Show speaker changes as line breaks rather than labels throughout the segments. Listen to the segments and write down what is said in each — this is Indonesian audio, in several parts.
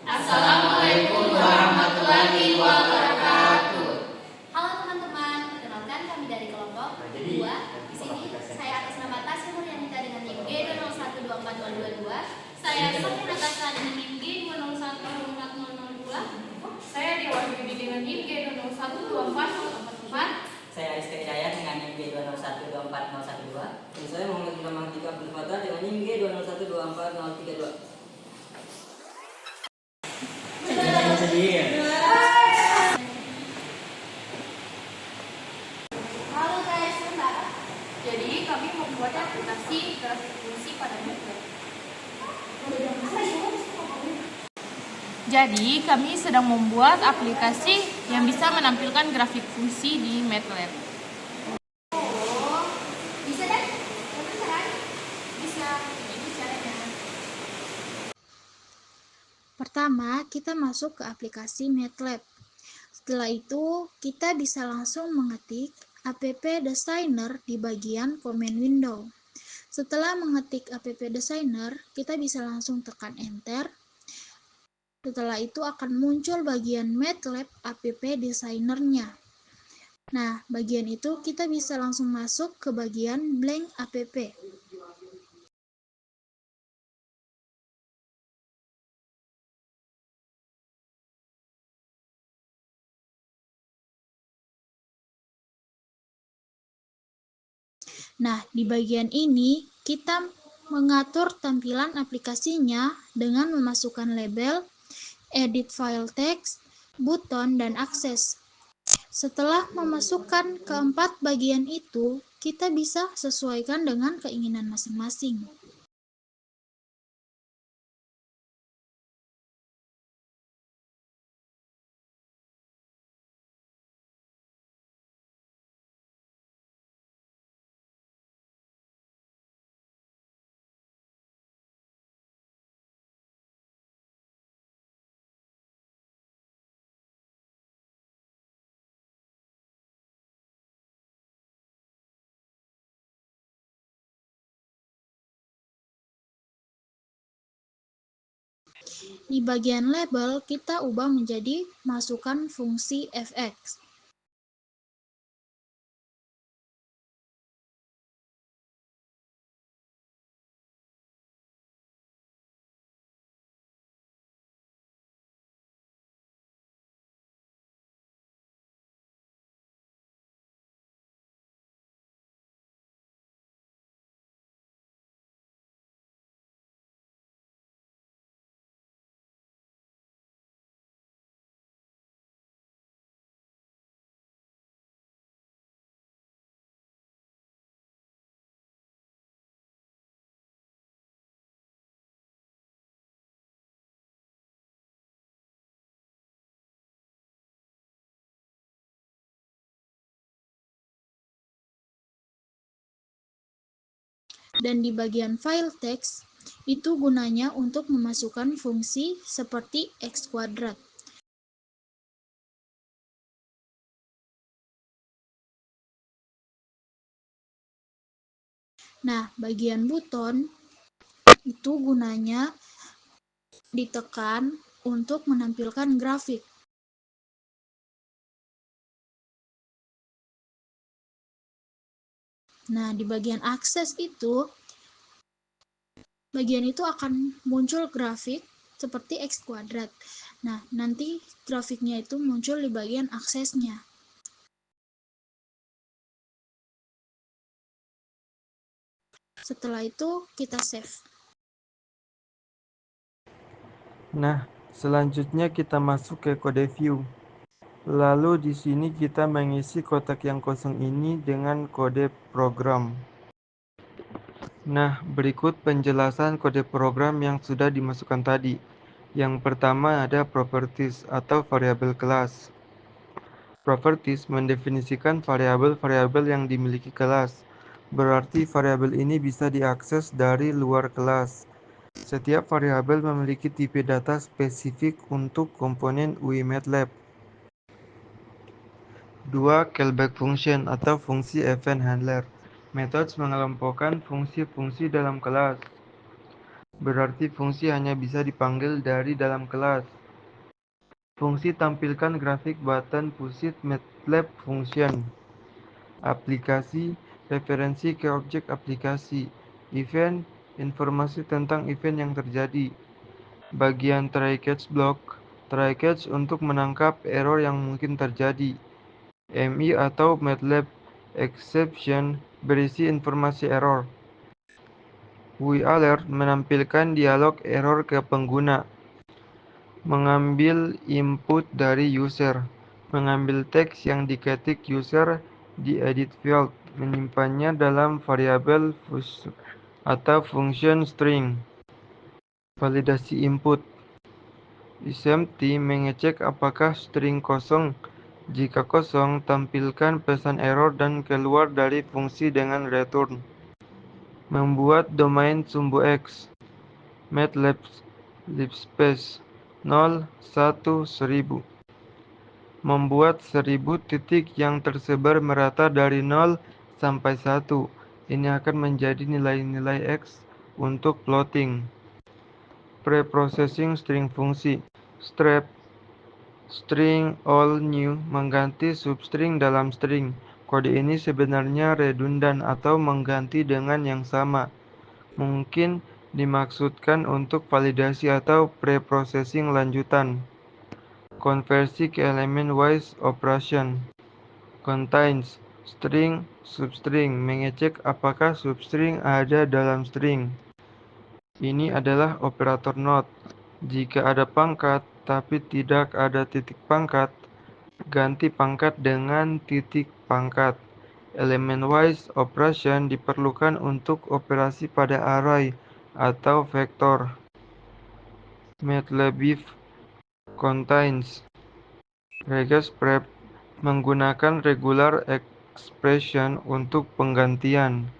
Assalamualaikum warahmatullahi wabarakatuh.
Halo teman-teman, perkenalkan kami dari kelompok 2. Di sini saya atas nama Tasya Muryanita dengan NIM G2012422. Saya Sofi Natasha dengan NIM G2014042.
Saya Dewa Yudi dengan NIM G2012404.
Saya Rizky Hidayat dengan NIM G201240112.
Dan saya Muhammad Imam Tika Abdul Fattah dengan NIM G201240032.
Halo guys, sebentar.
Jadi kami membuat aplikasi grafik fungsi pada MATLAB. Jadi kami sedang membuat aplikasi yang bisa menampilkan grafik fungsi di MATLAB.
Bisa kan? Bisa kan?
Bisa, ini caranya.
Pertama, kita masuk ke aplikasi MATLAB. Setelah itu, kita bisa langsung mengetik app designer di bagian command window. Setelah mengetik app designer, kita bisa langsung tekan enter. Setelah itu akan muncul bagian MATLAB app designer-nya. Nah, bagian itu kita bisa langsung masuk ke bagian blank app. Nah, di bagian ini kita mengatur tampilan aplikasinya dengan memasukkan label, edit file text, buton, dan akses. Setelah memasukkan keempat bagian itu, kita bisa sesuaikan dengan keinginan masing-masing. Di bagian label, kita ubah menjadi masukkan fungsi fx. Dan di bagian file text, itu gunanya untuk memasukkan fungsi seperti x kuadrat. Nah, bagian buton itu gunanya ditekan untuk menampilkan grafik. Nah, di bagian akses itu, bagian itu akan muncul grafik seperti x kuadrat. Nah, nanti grafiknya itu muncul di bagian aksesnya. Setelah itu, kita save.
Nah, selanjutnya kita masuk ke kode view. Lalu di sini kita mengisi kotak yang kosong ini dengan kode program. Nah, berikut penjelasan kode program yang sudah dimasukkan tadi. Yang pertama ada properties atau variabel kelas. Properties mendefinisikan variabel-variabel yang dimiliki kelas. Berarti variabel ini bisa diakses dari luar kelas. Setiap variabel memiliki tipe data spesifik untuk komponen UI MATLAB. 2. Callback function atau fungsi event handler. Methods mengelompokkan fungsi-fungsi dalam kelas. berarti fungsi hanya bisa dipanggil dari dalam kelas. Fungsi tampilkan grafik button pusat MATLAB function. Aplikasi, referensi ke objek aplikasi. Event, informasi tentang event yang terjadi. Bagian try catch block, try catch untuk menangkap error yang mungkin terjadi. MI atau MATLAB exception berisi informasi error. UI alert menampilkan dialog error ke pengguna. Mengambil input dari user. Mengambil teks yang diketik user di edit field. Menyimpannya dalam variabel atau function string. Validasi input. Isempty mengecek apakah string kosong. Jika kosong, tampilkan pesan error dan keluar dari fungsi dengan return. Membuat domain sumbu X. MATLAB libspace 0, 1, 1000. Membuat 1000 titik yang tersebar merata dari 0 sampai 1. Ini akan menjadi nilai-nilai X untuk plotting. Preprocessing string fungsi. Strap string all new mengganti substring dalam string. Kode ini sebenarnya redundan atau mengganti dengan yang sama. Mungkin dimaksudkan untuk validasi atau preprocessing lanjutan. Konversi ke element-wise operation. Contains string, substring, mengecek apakah substring ada dalam string. Ini adalah operator not. Jika ada pangkat tapi tidak ada titik pangkat, ganti pangkat dengan titik pangkat. Element-wise operation diperlukan untuk operasi pada array atau vektor. MATLAB contains regex-prep menggunakan regular expression untuk penggantian.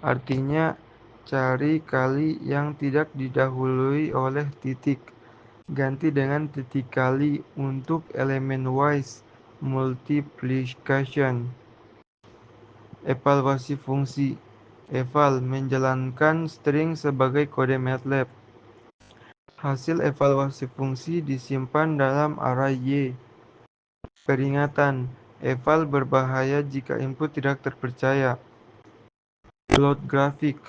Artinya, cari kali yang tidak didahului oleh titik. Ganti dengan titik kali untuk element-wise multiplication. Evaluasi fungsi. Eval menjalankan string sebagai kode MATLAB. Hasil evaluasi fungsi disimpan dalam array Y. Peringatan, eval berbahaya jika input tidak terpercaya. Plot grafik.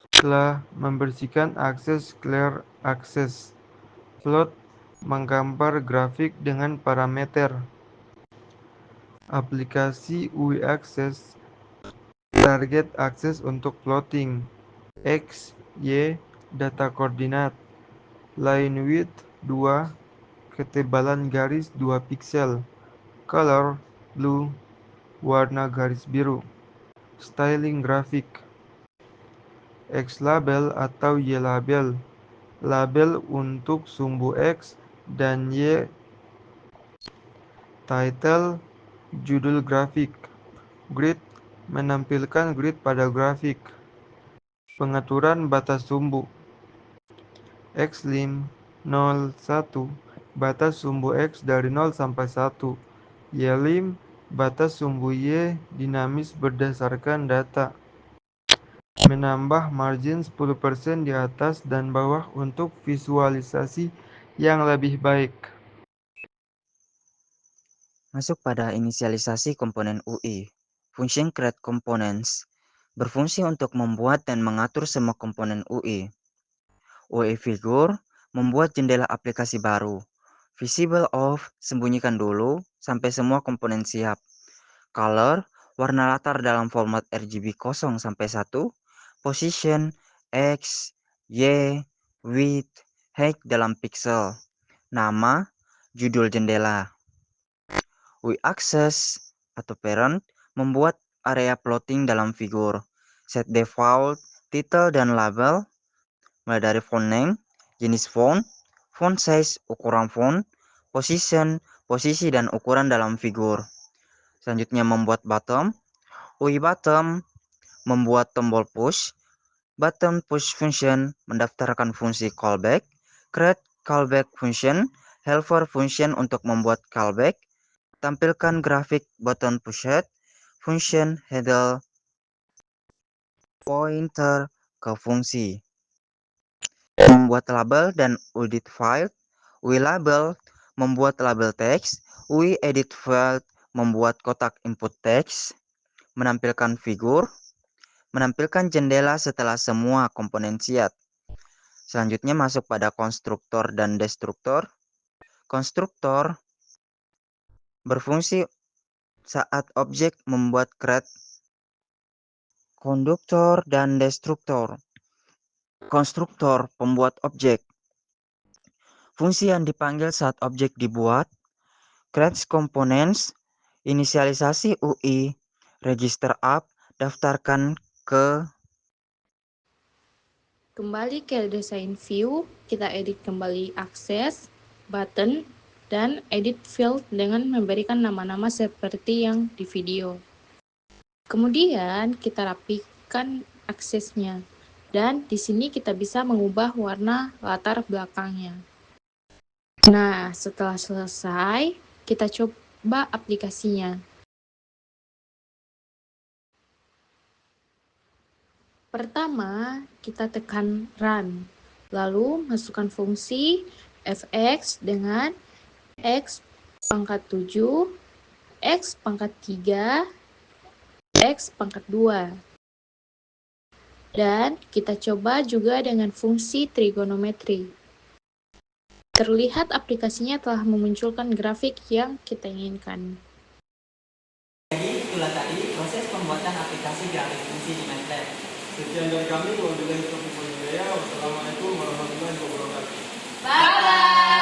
Setelah membersihkan akses clear access. Plot menggambar grafik dengan parameter. Aplikasi UI access. Target akses untuk plotting. X, Y, data koordinat. Line width 2, ketebalan garis 2 piksel. Color, blue, warna garis biru. Styling grafik. X label atau Y label. Label untuk sumbu X dan Y. Title, judul grafik. Grid, menampilkan grid pada grafik. Pengaturan batas sumbu. Xlim 0, 1, batas sumbu X dari 0 sampai 1. Ylim, batas sumbu Y dinamis berdasarkan data. Menambah margin 10% di atas dan bawah untuk visualisasi yang lebih baik.
Masuk pada inisialisasi komponen UI. Function create components berfungsi untuk membuat dan mengatur semua komponen UI. UI figure membuat jendela aplikasi baru. Visible off, sembunyikan dulu sampai semua komponen siap. Color, warna latar dalam format RGB 0 sampai 1. Position, X, Y, width, height dalam pixel. Nama, judul jendela. UI access atau parent membuat area plotting dalam figur. Set default, title dan label, mulai dari font name, jenis font size, ukuran font, position, posisi dan ukuran dalam figur. Selanjutnya membuat button. UI button membuat tombol push. Button push function mendaftarkan fungsi callback. Create callback function, helper function untuk membuat callback. Tampilkan grafik button pushed, function handle pointer ke fungsi. membuat label dan edit file, UI label, membuat label teks, UI edit file, membuat kotak input teks, menampilkan figur, menampilkan jendela setelah semua komponen siap. Selanjutnya masuk pada konstruktor dan destruktor. Konstruktor berfungsi saat objek membuat create konduktor dan destruktor. Konstruktor pembuat objek. Fungsi yang dipanggil saat objek dibuat, create components, inisialisasi UI, register up, daftarkan ke.
Kembali ke desain view, kita edit kembali akses, button, dan edit field dengan memberikan nama-nama seperti yang di video. Kemudian kita rapikan aksesnya, dan di sini kita bisa mengubah warna latar belakangnya. Nah, setelah selesai, kita coba aplikasinya. Pertama, kita tekan Run, lalu masukkan fungsi fx dengan x pangkat 7, x pangkat 3, x pangkat 2. Dan kita coba juga dengan fungsi trigonometri. Terlihat aplikasinya telah memunculkan grafik yang kita inginkan.
Jadi itulah tadi proses pembuatan aplikasi grafik fungsi di MATLAB.
Sekian dari kami, wabillahi taufiq wal hidayah. Wassalamualaikum warahmatullahi wabarakatuh.
Bye-bye.